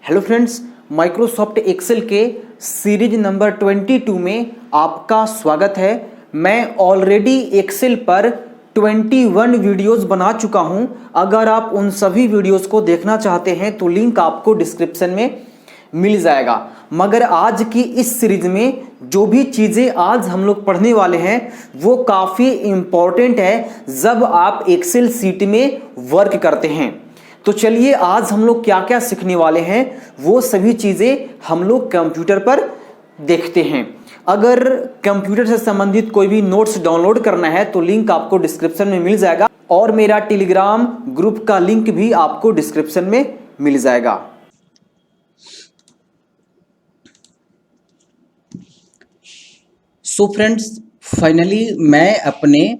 Hello friends, Microsoft Excel के series number 22 में आपका स्वागत है। मैं ऑलरेडी एक्सेल पर 21 वीडियोस बना चुका हूं। अगर आप उन सभी वीडियोस को देखना चाहते हैं तो लिंक आपको डिस्क्रिप्शन में मिल जाएगा। मगर आज की इस सीरीज में जो भी चीज़ें आज हम लोग पढ़ने वाले हैं वो काफ़ी इम्पॉर्टेंट है जब आप एक्सेल सीट में वर्क करते हैं। तो चलिए आज हम लोग क्या क्या सीखने वाले हैं वो सभी चीज़ें हम लोग कंप्यूटर पर देखते हैं। अगर कंप्यूटर से संबंधित कोई भी नोट्स डाउनलोड करना है तो लिंक आपको डिस्क्रिप्शन में मिल जाएगा और मेरा टेलीग्राम ग्रुप का लिंक भी आपको डिस्क्रिप्शन में मिल जाएगा। सो फ्रेंड्स, फाइनली मैं अपने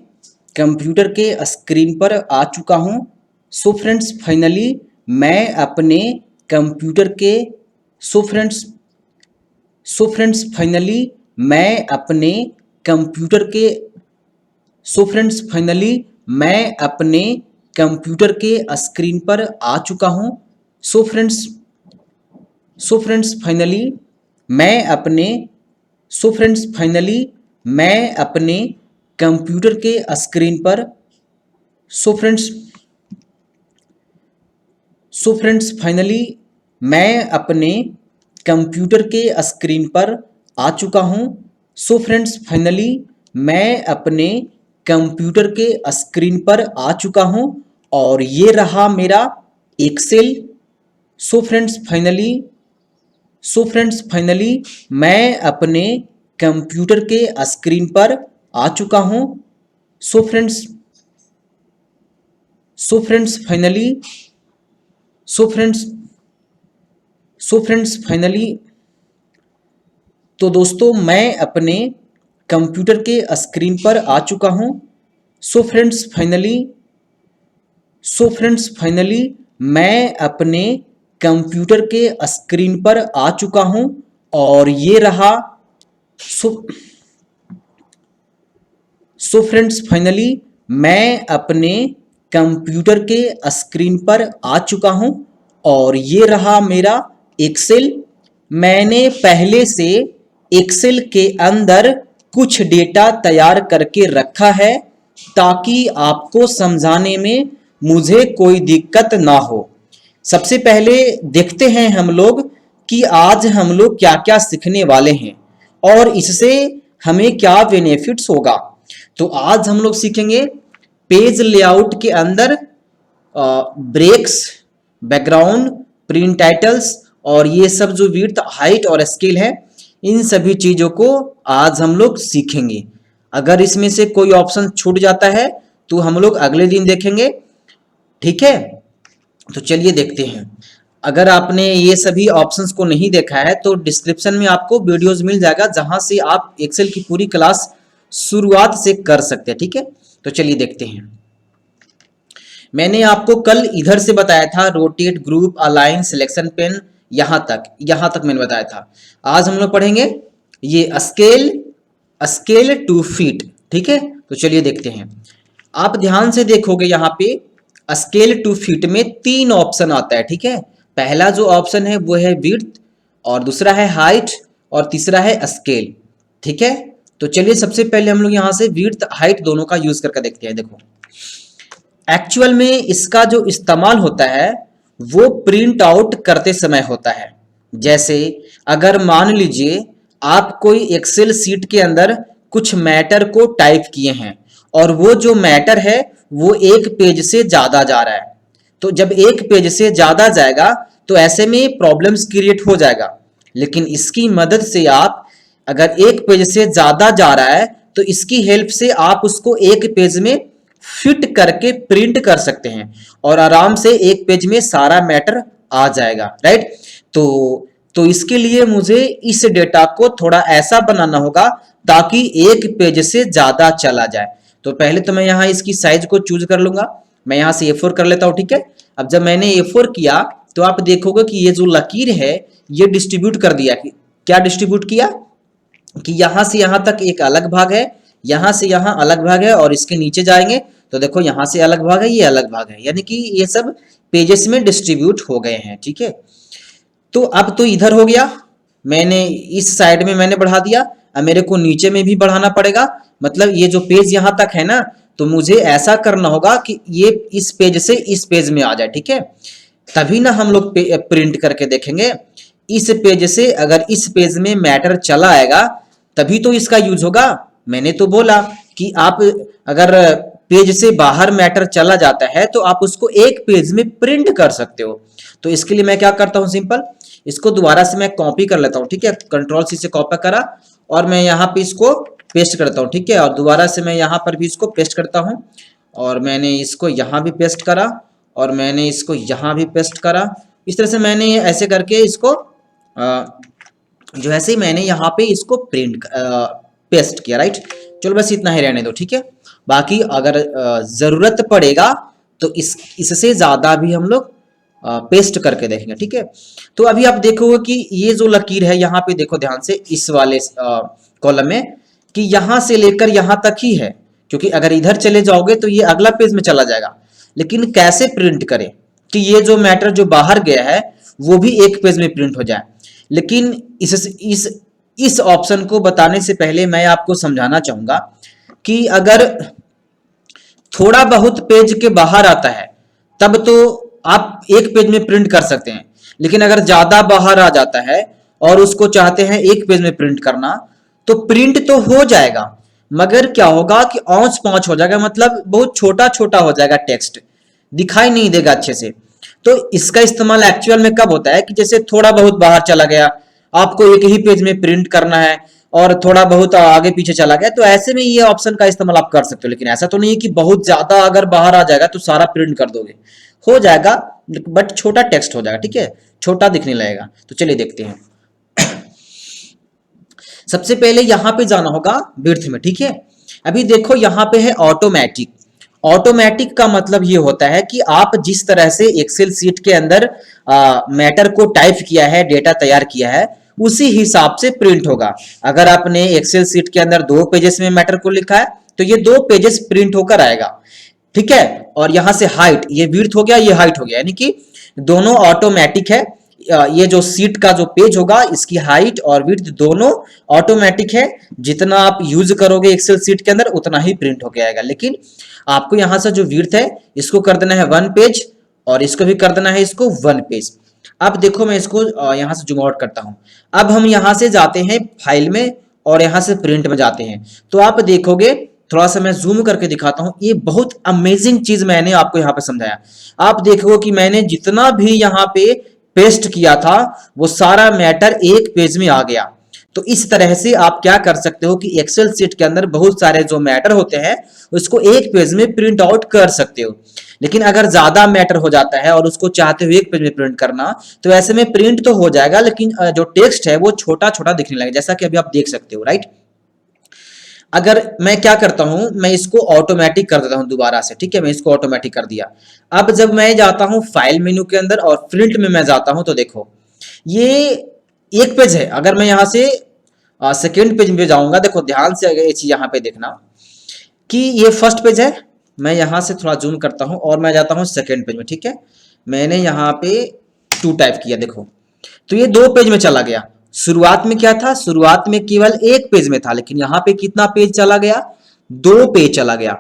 कंप्यूटर के स्क्रीन पर आ चुका हूं। सो फ्रेंड्स, फाइनली मैं अपने कंप्यूटर के फाइनली मैं अपने कंप्यूटर के स्क्रीन पर आ चुका हूं। सो फ्रेंड्स फाइनली मैं अपने कंप्यूटर के स्क्रीन पर फाइनली मैं अपने कंप्यूटर के स्क्रीन पर आ चुका हूं। सो फ्रेंड्स फाइनली मैं अपने कंप्यूटर के स्क्रीन पर आ चुका हूं और ये रहा मेरा एक्सेल। सो फ्रेंड्स फाइनली मैं अपने कंप्यूटर के स्क्रीन पर आ चुका हूं। सो फ्रेंड्स फाइनली तो दोस्तों मैं अपने कंप्यूटर के स्क्रीन पर आ चुका हूं। सो फ्रेंड्स फाइनली मैं अपने कंप्यूटर के स्क्रीन पर आ चुका हूं और ये रहा सो फ्रेंड्स फाइनली मैं अपने कंप्यूटर के स्क्रीन पर आ चुका हूं और ये रहा मेरा एक्सेल। मैंने पहले से एक्सेल के अंदर कुछ डेटा तैयार करके रखा है ताकि आपको समझाने में मुझे कोई दिक्कत ना हो। सबसे पहले देखते हैं हम लोग कि आज हम लोग क्या क्या सीखने वाले हैं और इससे हमें क्या बेनिफिट्स होगा। तो आज हम लोग सीखेंगे पेज लेआउट के अंदर ब्रेक्स, बैकग्राउंड, प्रिंट टाइटल्स और ये सब जो विड्थ, हाइट और स्केल है, इन सभी चीजों को आज हम लोग सीखेंगे। अगर इसमें से कोई ऑप्शन छूट जाता है तो हम लोग अगले दिन देखेंगे, ठीक है। तो चलिए देखते हैं। अगर आपने ये सभी ऑप्शंस को नहीं देखा है तो डिस्क्रिप्शन में आपको वीडियोस मिल जाएगा जहां से आप एक्सेल की पूरी क्लास शुरुआत से कर सकते हैं, ठीक है। तो चलिए देखते हैं। मैंने आपको कल इधर से बताया था rotate, group, align, selection pen, यहां तक मैंने बताया था। आज हम लोग पढ़ेंगे ये स्केल टू फिट, ठीक है। तो चलिए देखते हैं। आप ध्यान से देखोगे यहाँ पे स्केल टू फिट में 3 ऑप्शन आता है, ठीक है। पहला जो ऑप्शन है वो है विड्थ और दूसरा है हाइट और तीसरा है स्केल, ठीक है। तो चलिए सबसे पहले हम लोग यहाँ से विड्थ, हाइट दोनों का यूज करके देखते हैं। देखो, एक्चुअल में इसका जो इस्तेमाल होता है वो प्रिंट आउट करते समय होता है। जैसे अगर मान लीजिए आप कोई एक्सेल सीट के अंदर कुछ मैटर को टाइप किए हैं और वो जो मैटर है वो एक पेज से ज्यादा जा रहा है, तो जब एक पेज से ज्यादा जाएगा तो ऐसे में प्रॉब्लम्स क्रिएट हो जाएगा। लेकिन इसकी मदद से आप अगर एक पेज से ज्यादा जा रहा है तो इसकी हेल्प से आप उसको एक पेज में फिट करके प्रिंट कर सकते हैं और आराम से एक पेज में सारा मैटर आ जाएगा, राइट। तो इसके लिए मुझे इस डेटा को थोड़ा ऐसा बनाना होगा ताकि एक पेज से ज्यादा चला जाए। तो पहले तो मैं यहाँ इसकी साइज को चूज कर लूंगा। मैं यहाँ से A4 कर लेता हूँ, ठीक है। अब जब मैंने A4 किया तो आप देखोगे कि ये जो लकीर है ये डिस्ट्रीब्यूट कर दिया। क्या डिस्ट्रीब्यूट किया कि यहां से यहां तक एक अलग भाग है, यहां से यहां अलग भाग है और इसके नीचे जाएंगे तो देखो यहां से अलग भाग है, ये अलग भाग है, यानी कि ये सब पेजेस में डिस्ट्रीब्यूट हो गए हैं, ठीक है। तो अब तो इधर हो गया, मैंने इस साइड में मैंने बढ़ा दिया, अब मेरे को नीचे में भी बढ़ाना पड़ेगा। मतलब ये जो पेज यहां तक है ना, तो मुझे ऐसा करना होगा कि ये इस पेज से इस पेज में आ जाए, ठीक है। तभी ना हम लोग प्रिंट करके देखेंगे। इस पेज से अगर इस पेज में मैटर चला आएगा तभी तो इसका यूज होगा। मैंने तो बोला कि आप अगर पेज से बाहर मैटर चला जाता है तो आप उसको एक पेज में प्रिंट कर सकते हो। तो इसके लिए मैं क्या करता हूं, सिंपल इसको दोबारा से मैं कॉपी कर लेता हूं, ठीक है। कंट्रोल सी से कॉपी करा और मैं यहाँ पे इसको पेस्ट करता हूँ, ठीक है। और दोबारा से मैं यहाँ पर भी इसको पेस्ट करता हूँ और मैंने इसको यहाँ भी पेस्ट करा और मैंने इसको यहाँ भी पेस्ट करा। इस तरह से मैंने ऐसे करके इसको जो ऐसे ही मैंने यहाँ पे इसको पेस्ट किया, राइट। चलो बस इतना ही रहने दो, ठीक है। बाकी अगर जरूरत पड़ेगा तो इससे ज्यादा भी हम लोग पेस्ट करके देखेंगे, ठीक है। तो अभी आप देखोगे कि ये जो लकीर है यहाँ पे देखो ध्यान से, इस वाले कॉलम में कि यहाँ से लेकर यहाँ तक ही है, क्योंकि अगर इधर चले जाओगे तो ये अगला पेज में चला जाएगा। लेकिन कैसे प्रिंट करें कि ये जो मैटर जो बाहर गया है वो भी एक पेज में प्रिंट हो जाए। लेकिन इस ऑप्शन को बताने से पहले मैं आपको समझाना चाहूंगा कि अगर थोड़ा बहुत पेज के बाहर आता है तब तो आप एक पेज में प्रिंट कर सकते हैं। लेकिन अगर ज्यादा बाहर आ जाता है और उसको चाहते हैं एक पेज में प्रिंट करना, तो प्रिंट तो हो जाएगा मगर क्या होगा कि औंच पौंच हो जाएगा, मतलब बहुत छोटा छोटा हो जाएगा, टेक्स्ट दिखाई नहीं देगा अच्छे से। तो इसका इस्तेमाल एक्चुअल में कब होता है कि जैसे थोड़ा बहुत बाहर चला गया, आपको एक ही पेज में प्रिंट करना है और थोड़ा बहुत आगे पीछे चला गया, तो ऐसे में ये ऑप्शन का इस्तेमाल आप कर सकते हो। लेकिन ऐसा तो नहीं है कि बहुत ज्यादा अगर बाहर आ जाएगा तो सारा प्रिंट कर दोगे, हो जाएगा बट छोटा टेक्स्ट हो जाएगा, ठीक है, छोटा दिखने लगेगा। तो चलिए देखते हैं। सबसे पहले यहां पे जाना होगा विड्थ में, ठीक है। अभी देखो यहां पे है ऑटोमेटिक। ऑटोमेटिक का मतलब ये होता है कि आप जिस तरह से एक्सेल सीट के अंदर मैटर को टाइप किया है, डेटा तैयार किया है, उसी हिसाब से प्रिंट होगा। अगर आपने एक्सेल सीट के अंदर 2 पेजेस में मैटर को लिखा है तो ये 2 पेजेस प्रिंट होकर आएगा, ठीक है। और यहां से हाइट, ये विड्थ हो गया, ये हाइट हो गया, यानी कि दोनों ऑटोमेटिक है। ये जो सीट का जो पेज होगा इसकी हाइट और विड्थ दोनों ऑटोमेटिक है। जितना आप यूज करोगे एक्सेल सीट के अंदर उतना ही प्रिंट होके आएगा। लेकिन आपको यहां से जो विड्थ है इसको कर देना है 1 पेज और इसको भी कर देना है इसको 1 पेज। अब देखो मैं इसको यहां से जूम आउट करता हूं। अब हम यहां से जाते हैं फाइल में और यहां से प्रिंट में जाते हैं। तो आप देखोगे, थोड़ा सा मैं जूम करके दिखाता हूं, ये बहुत अमेजिंग चीज मैंने आपको यहां पे समझाया। आप देखोगे कि मैंने जितना भी यहां पे पेस्ट किया था वो सारा मैटर एक पेज में आ गया। तो इस तरह से आप क्या कर सकते हो कि एक्सेल सीट के अंदर बहुत सारे जो मैटर होते हैं उसको एक पेज में प्रिंट आउट कर सकते हो। लेकिन अगर ज्यादा मैटर हो जाता है और उसको चाहते हो एक पेज में प्रिंट करना, तो ऐसे में प्रिंट तो हो जाएगा लेकिन जो टेक्स्ट है वो छोटा छोटा दिखने लगेगा, जैसा कि अभी आप देख सकते हो, राइट। अगर मैं क्या करता हूं, मैं इसको ऑटोमेटिक कर देता हूं दोबारा से, ठीक है। मैं इसको ऑटोमेटिक कर दिया। अब जब मैं जाता हूं फाइल मेन्यू के अंदर और प्रिंट में मैं जाता हूं तो देखो ये एक पेज है। अगर मैं यहां से सेकेंड पेज में जाऊंगा, देखो ध्यान से ये चीज यहां पे देखना कि ये फर्स्ट पेज है। मैं यहां से थोड़ा जूम करता हूं और मैं जाता हूं सेकेंड पेज में, ठीक है। मैंने यहां पे 2 टाइप किया, देखो तो ये 2 पेज में चला गया। शुरुआत में क्या था, शुरुआत में केवल 1 पेज में था, लेकिन यहां पे कितना पेज चला गया, 2 पेज चला गया।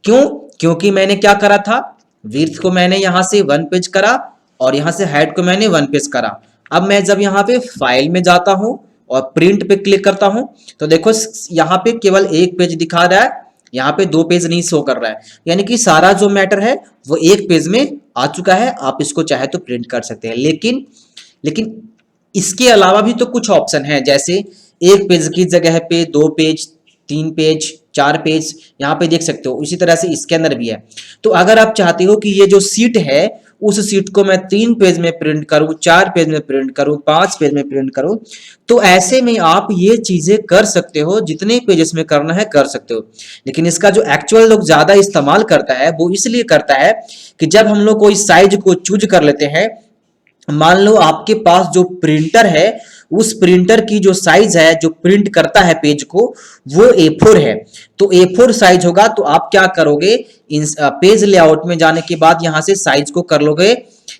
क्यों? क्योंकि मैंने क्या करा था, विड्थ को मैंने यहां से 1 पेज करा और यहां से हाइट को मैंने 1 पेज करा। अब मैं जब यहां पे फाइल में जाता हूं और प्रिंट पे क्लिक करता हूं तो देखो यहां पे केवल 1 पेज दिखा रहा है, यहाँ पे 2 पेज नहीं शो कर रहा है। यानी कि सारा जो मैटर है वो 1 पेज में आ चुका है। आप इसको चाहे तो प्रिंट कर सकते हैं। लेकिन इसके अलावा भी तो कुछ ऑप्शन है, जैसे 1 पेज की जगह पे 2 पेज, 3 पेज, 4 पेज यहाँ पे देख सकते हो। इसी तरह से इसके अंदर भी है। तो अगर आप चाहते हो कि ये जो सीट है उस सीट को मैं 3 पेज में प्रिंट करूं, 4 पेज में प्रिंट करूं, 5 पेज में प्रिंट करूं, तो ऐसे में आप ये चीजें कर सकते हो। जितने पेजेस में करना है कर सकते हो। लेकिन इसका जो एक्चुअल लोग ज्यादा इस्तेमाल करता है वो इसलिए करता है कि जब हम लोग कोई साइज को चूज कर लेते हैं, मान लो आपके पास जो प्रिंटर है उस प्रिंटर की जो साइज है जो प्रिंट करता है पेज को वो A4 है, तो A4 साइज होगा। तो आप क्या करोगे, इन पेज लेआउट में जाने के बाद यहां से साइज को कर लोगे,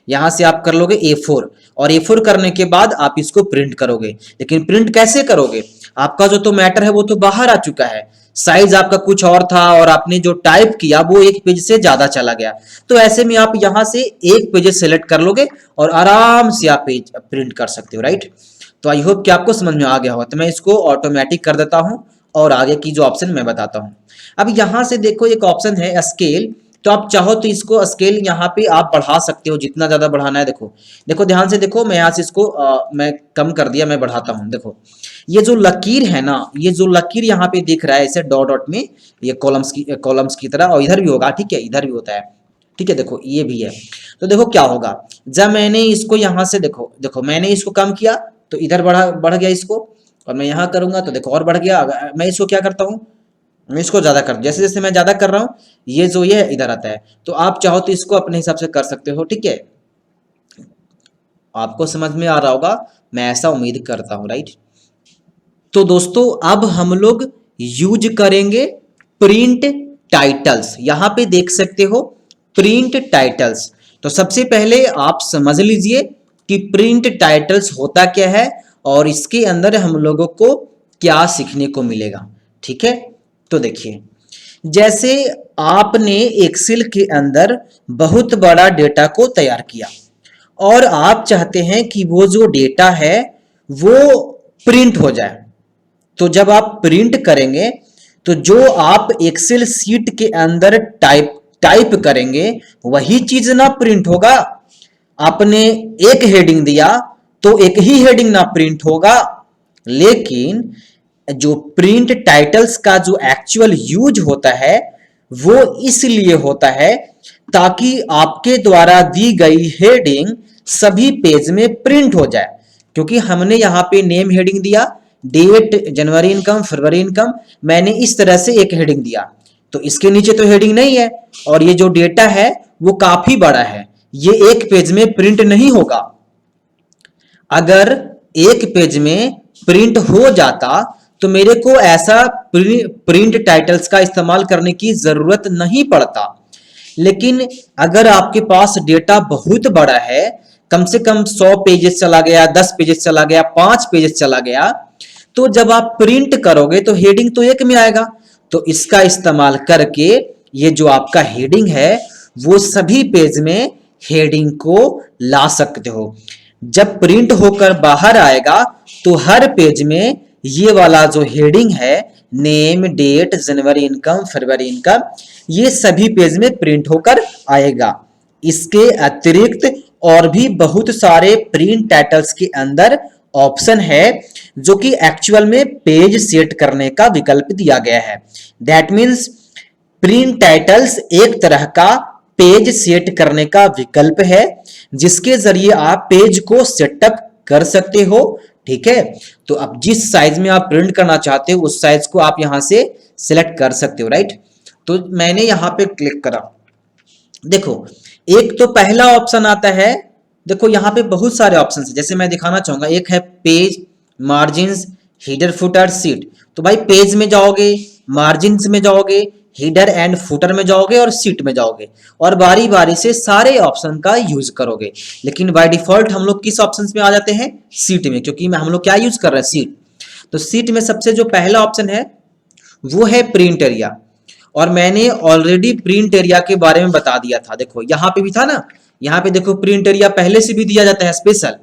यहां से आप कर लोगे A4 और A4 करने के बाद आप इसको प्रिंट करोगे। लेकिन प्रिंट कैसे करोगे? आपका जो तो मैटर है वो तो बाहर आ चुका है, साइज आपका कुछ और था और आपने जो टाइप किया वो एक पेज से ज्यादा चला गया। तो ऐसे में आप यहां से एक पेज सेलेक्ट कर लोगे और आराम से आप पेज प्रिंट कर सकते हो, राइट। तो आई होप कि आपको समझ में आ गया होगा। तो मैं इसको ऑटोमेटिक कर देता हूं और आगे की जो ऑप्शन मैं बताता हूं। अब यहां से देखो एक ऑप्शन है स्केल, तो आप चाहो तो इसको स्केल यहाँ पे आप बढ़ा सकते हो, जितना ज्यादा बढ़ाना है। देखो देखो ध्यान से देखो, मैं यहाँ से इसको मैं कम कर दिया, मैं बढ़ाता हूँ। देखो ये जो लकीर है ना, ये जो लकीर यहाँ पे दिख रहा है ऐसे डॉट डॉट में, ये कॉलम्स की तरह, और इधर भी होगा, ठीक है, इधर भी होता है, ठीक है। देखो ये भी है। तो देखो क्या होगा जब मैंने इसको यहाँ से देखो देखो मैंने इसको कम किया तो इधर बढ़ गया इसको, और मैं यहाँ करूंगा तो देखो और बढ़ गया। मैं इसको क्या करता हूँ, मैं इसको ज्यादा कर, जैसे जैसे मैं ज्यादा कर रहा हूँ ये जो ये इधर आता है। तो आप चाहो तो इसको अपने हिसाब से कर सकते हो, ठीक है। आपको समझ में आ रहा होगा, मैं ऐसा उम्मीद करता हूँ, राइट। तो दोस्तों अब हम लोग यूज करेंगे प्रिंट टाइटल्स। यहां पे देख सकते हो प्रिंट टाइटल्स। तो सबसे पहले आप समझ लीजिए कि प्रिंट टाइटल्स होता क्या है और इसके अंदर हम लोगों को क्या सीखने को मिलेगा, ठीक है। तो देखिए, जैसे आपने एक्सेल के अंदर बहुत बड़ा डेटा को तैयार किया और आप चाहते हैं कि वो जो डेटा है वो प्रिंट हो जाए। तो जब आप प्रिंट करेंगे तो जो आप एक्सेल सीट के अंदर टाइप करेंगे वही चीज ना प्रिंट होगा। आपने एक हेडिंग दिया तो एक ही हेडिंग ना प्रिंट होगा। लेकिन जो प्रिंट टाइटल्स का जो एक्चुअल यूज होता है वो इसलिए होता है ताकि आपके द्वारा दी गई हेडिंग सभी पेज में प्रिंट हो जाए। क्योंकि हमने यहाँ पे नेम हेडिंग दिया, डेट जनवरी इनकम फरवरी इनकम, मैंने इस तरह से एक हेडिंग दिया, तो इसके नीचे तो हेडिंग नहीं है और ये जो डेटा है वो काफी बड़ा है, ये एक पेज में प्रिंट नहीं होगा। अगर एक पेज में प्रिंट हो जाता तो मेरे को ऐसा प्रिंट टाइटल्स का इस्तेमाल करने की जरूरत नहीं पड़ता। लेकिन अगर आपके पास डेटा बहुत बड़ा है, कम से कम 100 पेजेस चला गया, 10 पेजेस चला गया, 5 पेजेस चला गया, तो जब आप प्रिंट करोगे तो हेडिंग तो एक में आएगा। तो इसका इस्तेमाल करके ये जो आपका हेडिंग है वो सभी पेज में हेडिंग को ला सकते हो। जब प्रिंट होकर बाहर आएगा तो हर पेज में ये वाला जो हेडिंग है, नेम डेट जनवरी इनकम फरवरी इनकम, ये सभी पेज में प्रिंट होकर आएगा। इसके अतिरिक्त और भी बहुत सारे प्रिंट टाइटल्स के अंदर ऑप्शन है जो कि एक्चुअल में पेज सेट करने का विकल्प दिया गया है। दैट मीन्स प्रिंट टाइटल्स एक तरह का पेज सेट करने का विकल्प है जिसके जरिए आप पेज को सेटअप कर सकते हो, ठीक है। तो अब जिस साइज में आप प्रिंट करना चाहते हो उस साइज को आप यहां से सिलेक्ट कर सकते हो, राइट। तो मैंने यहां पे क्लिक करा, देखो एक तो पहला ऑप्शन आता है, देखो यहाँ पे बहुत सारे ऑप्शन है, जैसे मैं दिखाना चाहूंगा। एक है page, margins, header footer, seat. तो भाई पेज में जाओगे, मार्जिन्स में जाओगे, हीडर एंड फुटर में जाओगे और सीट में जाओगे और बारी बारी से सारे ऑप्शन का यूज करोगे। लेकिन बाय डिफॉल्ट हम लोग किस ऑप्शन में आ जाते हैं, सीट में, क्योंकि हम लोग क्या यूज कर रहे हैं, सीट। तो सीट में सबसे जो पहला ऑप्शन है वो है प्रिंट एरिया, और मैंने ऑलरेडी प्रिंट एरिया के बारे में बता दिया था। देखो यहाँ पे भी था ना, यहाँ पे देखो प्रिंट एरिया पहले से भी दिया जाता है स्पेशल।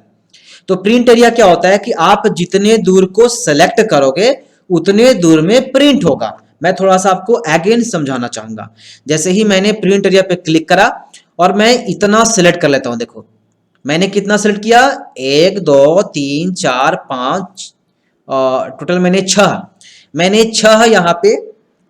तो प्रिंट एरिया क्या होता है कि आप जितने दूर को सेलेक्ट करोगे उतने दूर में प्रिंट होगा। मैं थोड़ा सा आपको अगेन समझाना चाहूंगा। जैसे ही मैंने प्रिंट एरिया पे क्लिक करा और मैं इतना सेलेक्ट कर लेता हूं, देखो मैंने कितना सेलेक्ट किया, 1 2 3 4 5, टोटल मैंने 6 यहाँ पे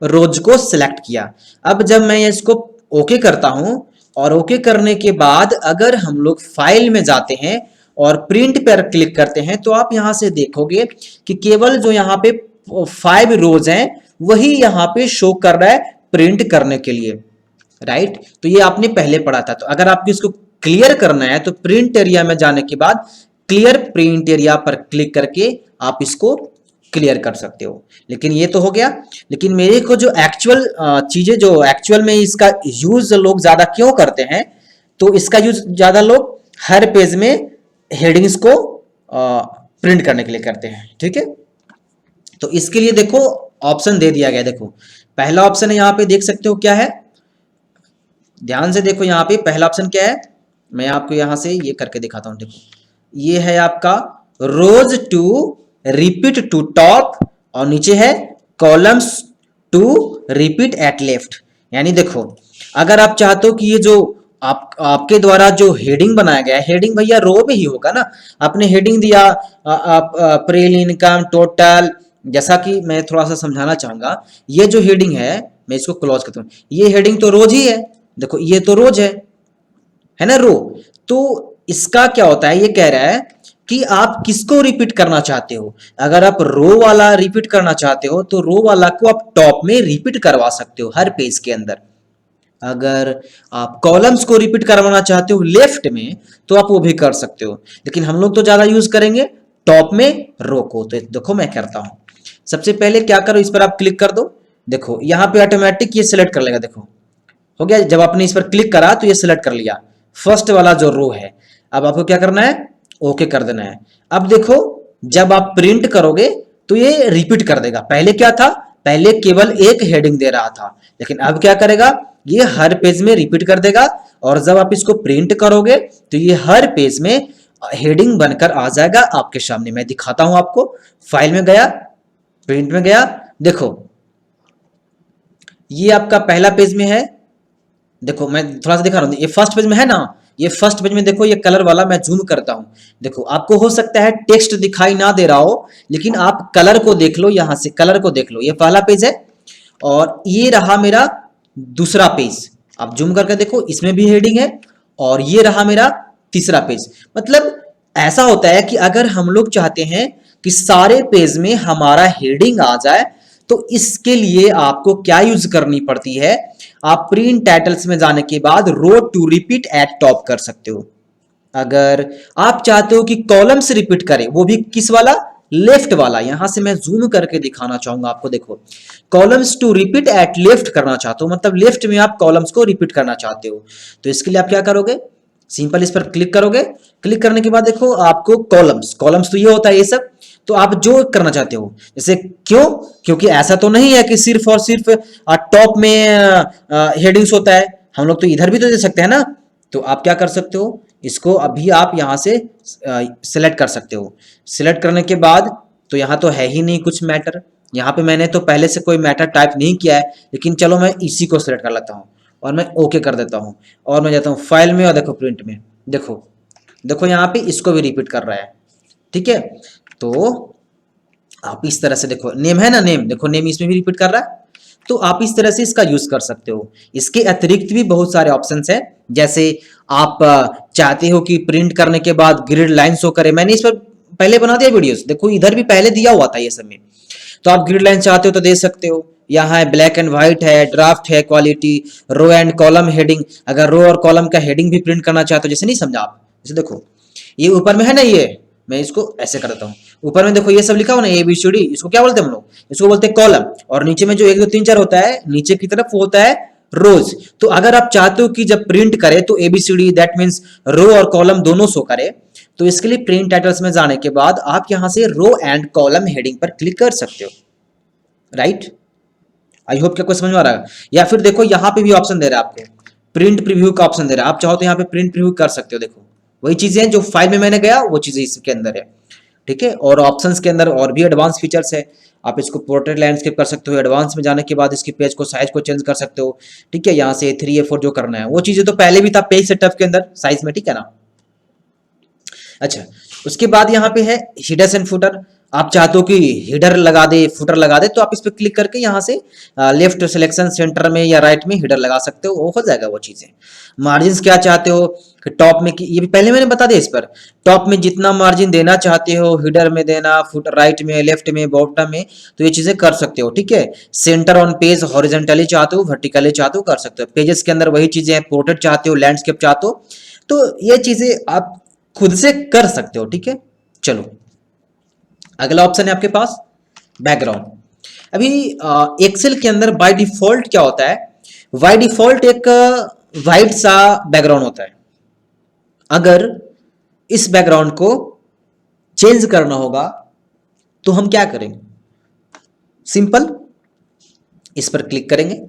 रोज को सिलेक्ट किया। अब जब मैं इसको ओके करता हूं और ओके करने के बाद अगर हम लोग फाइल में जाते हैं और प्रिंट पर क्लिक करते हैं तो आप यहां से देखोगे कि केवल जो यहाँ पे 5 रोज हैं वही यहाँ पे शो कर रहा है प्रिंट करने के लिए, राइट। तो ये आपने पहले पढ़ा था। तो अगर आपको इसको क्लियर करना है तो प्रिंट एरिया में जाने के बाद क्लियर प्रिंट एरिया पर क्लिक करके आप इसको क्लियर कर सकते हो। लेकिन ये तो हो गया। लेकिन मेरे को जो एक्चुअल चीजें, जो एक्चुअल में इसका यूज लोग ज्यादा क्यों करते हैं, तो इसका यूज ज्यादा लोग हर पेज में हेडिंग्स को प्रिंट करने के लिए करते हैं। ठीक है, तो इसके लिए देखो ऑप्शन दे दिया गया। देखो पहला ऑप्शन है, यहाँ पे देख सकते हो क्या है, ध्यान से देखो यहाँ पे पहला ऑप्शन क्या है, मैं आपको यहां से ये करके दिखाता हूं। देखो ये है आपका rows to repeat to top, और नीचे है columns to repeat at left. यानी देखो अगर आप चाहते हो कि ये जो आपके द्वारा जो हेडिंग बनाया गया है, हेडिंग भैया रो में ही होगा ना, आपने हेडिंग दिया प्रेल इनकम टोटल, जैसा कि मैं थोड़ा सा समझाना चाहूंगा, ये जो हेडिंग है मैं इसको क्लोज करता हूं, ये हेडिंग तो रोज ही है, देखो ये तो रोज है ना रो। तो इसका क्या होता है, ये कह रहा है कि आप किसको रिपीट करना चाहते हो। अगर आप रो वाला रिपीट करना चाहते हो तो रो वाला को आप टॉप में रिपीट करवा सकते हो हर पेज के अंदर। अगर आप कॉलम्स को रिपीट करवाना चाहते हो लेफ्ट में तो आप वो भी कर सकते हो, लेकिन हम लोग तो ज्यादा यूज करेंगे टॉप में रो को। तो देखो मैं करता हूं, सबसे पहले क्या करो, इस पर आप क्लिक कर दो। देखो यहाँ पे ऑटोमेटिक ये सिलेक्ट कर लेगा, देखो हो गया। जब आपने इस पर क्लिक करा तो ये सिलेक्ट कर लिया फर्स्ट वाला जो रो है। अब आपको क्या करना है, ओके कर देना है। अब देखो जब आप प्रिंट करोगे तो ये रिपीट कर देगा। पहले क्या था, पहले केवल एक हेडिंग दे रहा था, लेकिन अब क्या करेगा, ये हर पेज में रिपीट कर देगा। और जब आप इसको प्रिंट करोगे तो ये हर पेज में हेडिंग बनकर आ जाएगा आपके सामने। मैं दिखाता हूं आपको, फाइल में गया, प्रिंट में गया, देखो ये आपका पहला पेज में है। देखो मैं थोड़ा सा दिखा रहा हूं, ये फर्स्ट पेज में है ना, ये फर्स्ट पेज में देखो ये कलर वाला मैं जूम करता हूं। देखो आपको हो सकता है टेक्स्ट दिखाई ना दे रहा हो, लेकिन आप कलर को देख लो, यहां से कलर को देख लो। ये पहला पेज है और ये रहा मेरा दूसरा पेज। आप जूम करके देखो, इसमें भी हेडिंग है, और ये रहा मेरा तीसरा पेज। मतलब ऐसा होता है कि अगर हम लोग चाहते हैं कि सारे पेज में हमारा हेडिंग आ जाए तो इसके लिए आपको क्या यूज करनी पड़ती है, आप प्रिंट टाइटल्स में जाने के बाद रो टू रिपीट एट टॉप कर सकते हो। अगर आप चाहते हो कि कॉलम्स रिपीट करे, वो भी किस वाला, लेफ्ट वाला, यहां से मैं जूम करके दिखाना चाहूंगा आपको। देखो columns to repeat at left करना चाहते हो, मतलब लेफ्ट में आप कॉलम्स को रिपीट करना चाहते हो, तो इसके लिए आप क्या करोगे, सिंपल इस पर क्लिक करोगे। क्लिक करने के बाद देखो आपको कॉलम्स, कॉलम्स तो ये होता है ये सब, तो आप जो करना चाहते हो, जैसे क्यों, क्योंकि ऐसा तो नहीं है कि सिर्फ और सिर्फ टॉप में हेडिंग्स होता है, हम लोग तो इधर भी तो दे सकते हैं ना। तो आप क्या कर सकते हो, इसको अभी आप यहां से सिलेक्ट कर सकते हो। सिलेक्ट करने के बाद तो यहाँ तो है ही नहीं कुछ मैटर, यहाँ पे मैंने तो पहले से कोई मैटर टाइप नहीं किया है, लेकिन चलो मैं इसी को सिलेक्ट कर लेता हूँ और मैं ओके कर देता हूँ, और मैं जाता हूँ फाइल में और देखो प्रिंट में, देखो देखो यहाँ पे इसको भी रिपीट कर रहा है। ठीक है, तो आप इस तरह से देखो नेम है ना, नेम देखो नेम इसमें भी रिपीट कर रहा है, तो आप इस तरह से इसका यूज कर सकते हो। इसके अतिरिक्त भी बहुत सारे ऑप्शंस हैं, जैसे आप चाहते हो कि प्रिंट करने के बाद ग्रिड लाइन शो करे, मैंने इस पर पहले बना दिया वीडियोस, देखो इधर भी पहले दिया हुआ था ये सब में। तो आप ग्रिड लाइन चाहते हो तो दे सकते हो, यहाँ है ब्लैक एंड व्हाइट है, ड्राफ्ट है, quality, row and column heading. अगर रो और कॉलम का हेडिंग भी प्रिंट करना चाहते हो, जैसे नहीं समझा आप, जैसे देखो ये ऊपर में है ना, ये मैं इसको ऐसे कर देता हूँ, ऊपर में देखो ये सब लिखा हुआ ना ABCD, इसको क्या बोलते हैं हम लोग, इसको बोलते हैं कॉलम, और नीचे में जो 1 2 3 4 होता है नीचे की तरफ वो होता है रोज। तो अगर आप चाहते हो कि जब प्रिंट करे तो ABCD दैट मीन्स रो और कॉलम दोनों शो करे, तो इसके लिए प्रिंट टाइटल्स में जाने के बाद आप यहां से रो एंड कॉलम हेडिंग पर क्लिक कर सकते हो। राइट, आई होप क्या कुछ समझ में आ रहा है। या फिर देखो यहाँ पे भी ऑप्शन दे रहा है आपको, प्रिंट प्रीव्यू का ऑप्शन दे रहा है, आप चाहो तो यहाँ पे प्रिंट प्रीव्यू कर सकते हो। देखो वही चीजें जो फाइल में मैंने गया वो चीजें इसके अंदर है। ठीक है, और ऑप्शंस के अंदर और भी एडवांस फीचर्स है, आप इसको पोर्ट्रेट लैंडस्केप कर सकते हो, एडवांस में जाने के बाद इसके पेज को साइज को चेंज कर सकते हो। ठीक है, यहाँ से A3 A4 जो करना है वो चीजें तो पहले भी था पेज सेटअप के अंदर साइज में, ठीक है ना। अच्छा, उसके बाद यहाँ पे है हिडर्स एंड फुटर, आप चाहते हो कि हिडर लगा दे फुटर लगा दे, तो आप इस पर क्लिक करके यहाँ से लेफ्ट सिलेक्शन सेंटर में या राइट में हिडर लगा सकते हो, वो हो जाएगा वो चीजें। मार्जिन क्या चाहते हो कि टॉप में, ये भी पहले मैंने बता दिया, इस पर टॉप में जितना मार्जिन देना चाहते हो, हिडर में देना, फुटर राइट में, लेफ्ट में, बॉटम में, तो ये चीजें कर सकते हो। ठीक है, सेंटर ऑन पेज हॉरिजॉन्टली चाहते हो, वर्टिकली चाहते हो, कर सकते हो। पेजेस के अंदर वही चीजें हैं, पोर्ट्रेट चाहते हो, लैंडस्केप चाहते हो, तो ये चीजें आप खुद से कर सकते हो। ठीक है, चलो अगला ऑप्शन है आपके पास बैकग्राउंड। अभी एक्सेल के अंदर बाय डिफॉल्ट क्या होता है, बाय डिफॉल्ट एक वाइट सा बैकग्राउंड होता है। अगर इस बैकग्राउंड को चेंज करना होगा तो हम क्या करेंगे, सिंपल इस पर क्लिक करेंगे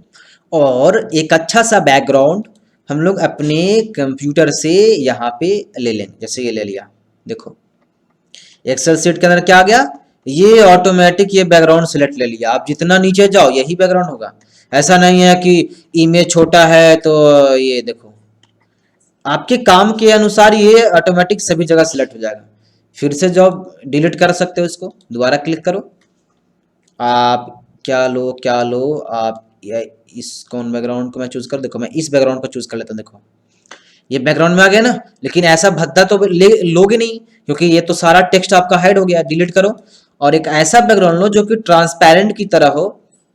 और एक अच्छा सा बैकग्राउंड हम लोग अपने कंप्यूटर से यहाँ पे ले लेंगे। जैसे ये ले लिया, देखो एक्सेल शीट के अंदर क्या आ गया, ये ऑटोमेटिक ये बैकग्राउंड सिलेक्ट ले लिया। आप जितना नीचे जाओ यही बैकग्राउंड होगा। ऐसा नहीं है कि इमेज छोटा है तो ये देखो, आपके काम के अनुसार ये ऑटोमेटिक सभी जगह सिलेक्ट हो जाएगा। फिर से जब डिलीट कर सकते हो इसको, दोबारा क्लिक करो, आप क्या लो आप इस कौन बैकग्राउंड को मैं चूज कर, देखो मैं इस बैकग्राउंड को चूज कर लेता हूँ। देखो ये बैकग्राउंड में आ गया ना, लेकिन ऐसा भद्दा तो लोगे नहीं क्योंकि ये तो सारा टेक्स्ट आपका हाइड हो गया। डिलीट करो और एक ऐसा बैकग्राउंड लो जो कि ट्रांसपेरेंट की तरह हो,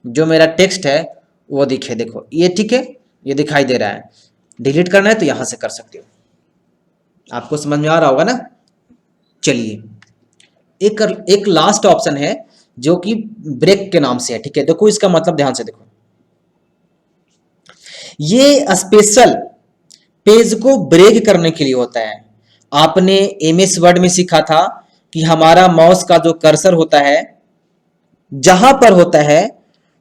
जो मेरा टेक्स्ट है वो दिखे। देखो ये ठीक है, ये दिखाई दे रहा है। डिलीट करना है तो यहां से कर सकते हो। आपको समझ में आ रहा होगा ना। चलिए एक लास्ट ऑप्शन है जो कि ब्रेक के नाम से है, ठीक है। देखो इसका मतलब ध्यान से देखो, ये स्पेशल पेज को ब्रेक करने के लिए होता है। आपने एमएस वर्ड में सीखा था कि हमारा माउस का जो कर्सर होता है जहां पर होता है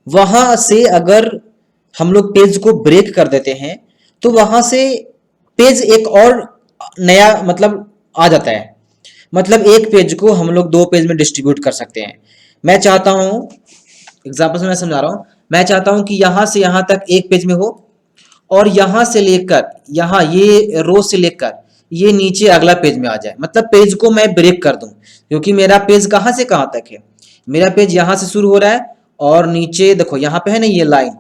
वहां से अगर हम लोग पेज को ब्रेक कर देते हैं तो वहां से पेज एक और नया मतलब आ जाता है। मतलब एक पेज को हम लोग दो पेज में डिस्ट्रीब्यूट कर सकते हैं। मैं चाहता हूं, एग्जांपल से मैं समझा रहा हूं, मैं चाहता हूं कि यहां से यहां तक एक पेज में हो और यहां से लेकर यहां ये रो से लेकर ये नीचे अगला पेज में आ जाए। मतलब पेज को मैं ब्रेक कर दूं, क्योंकि मेरा पेज कहां से कहां तक है, मेरा पेज यहां से शुरू हो रहा है और नीचे देखो यहां पे है ना ये लाइन,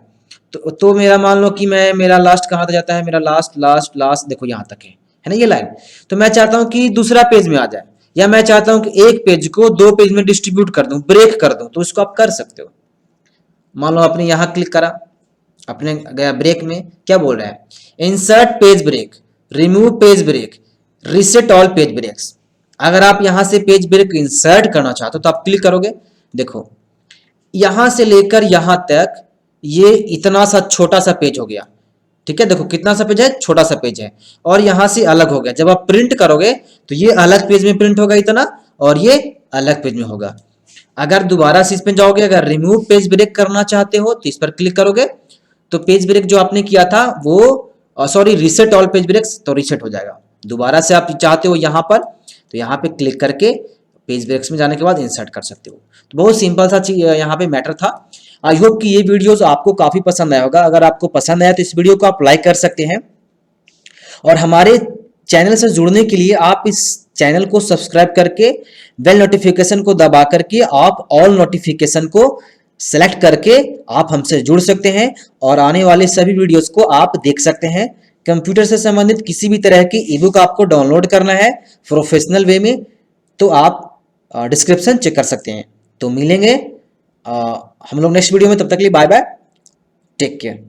तो मेरा मान लो कि मेरा लास्ट कहां तक जाता है, मेरा लास्ट लास्ट लास्ट देखो यहां तक है ना ये लाइन। तो मैं चाहता हूं कि दूसरा पेज में आ जाए, या मैं चाहता हूं कि एक पेज को दो पेज में डिस्ट्रीब्यूट कर दूं, ब्रेक कर दूं, तो इसको आप कर सकते हो। मान लो आपने यहां क्लिक करा, अपने गया ब्रेक में, क्या बोल रहा है, insert page break, remove page break, reset all page breaks. अगर आप यहां से पेज ब्रेक इंसर्ट करना चाहते हो तो आप क्लिक करोगे, देखो यहां से लेकर यहां तक ये इतना सा छोटा सा पेज हो गया, ठीक है। देखो कितना सा पेज है, छोटा सा पेज है, और यहां से अलग हो गया। जब आप प्रिंट करोगे तो ये अलग पेज में प्रिंट होगा इतना, और ये अलग पेज में होगा। अगर दोबारा से इस पे जाओगे, अगर रिमूव पेज ब्रेक करना चाहते हो तो इस पर क्लिक करोगे, तो पेज ब्रेक जो आपने किया था वो sorry reset all page breaks, तो रीसेट हो जाएगा। दोबारा से आप चाहते हो यहां पर, तो यहां पे क्लिक करके पेज ब्रेक्स में जाने के बाद इंसर्ट कर सकते हो। तो बहुत सिंपल सा चीज यहाँ पे मैटर था। आई होप कि ये वीडियोस आपको काफी पसंद आया होगा। अगर आपको पसंद आया तो इस वीडियो को आप लाइक कर सकते हैं, और हमारे चैनल से जुड़ने के लिए आप इस चैनल को सब्सक्राइब करके बेल नोटिफिकेशन को दबा करके आप ऑल नोटिफिकेशन को सेलेक्ट करके आप हमसे जुड़ सकते हैं, और आने वाले सभी वीडियोस को आप देख सकते हैं। कंप्यूटर से संबंधित किसी भी तरह की ईबुक आपको डाउनलोड करना है प्रोफेशनल वे में, तो आप डिस्क्रिप्शन चेक कर सकते हैं। तो मिलेंगे हम लोग नेक्स्ट वीडियो में, तब तक के लिए बाय बाय, टेक केयर।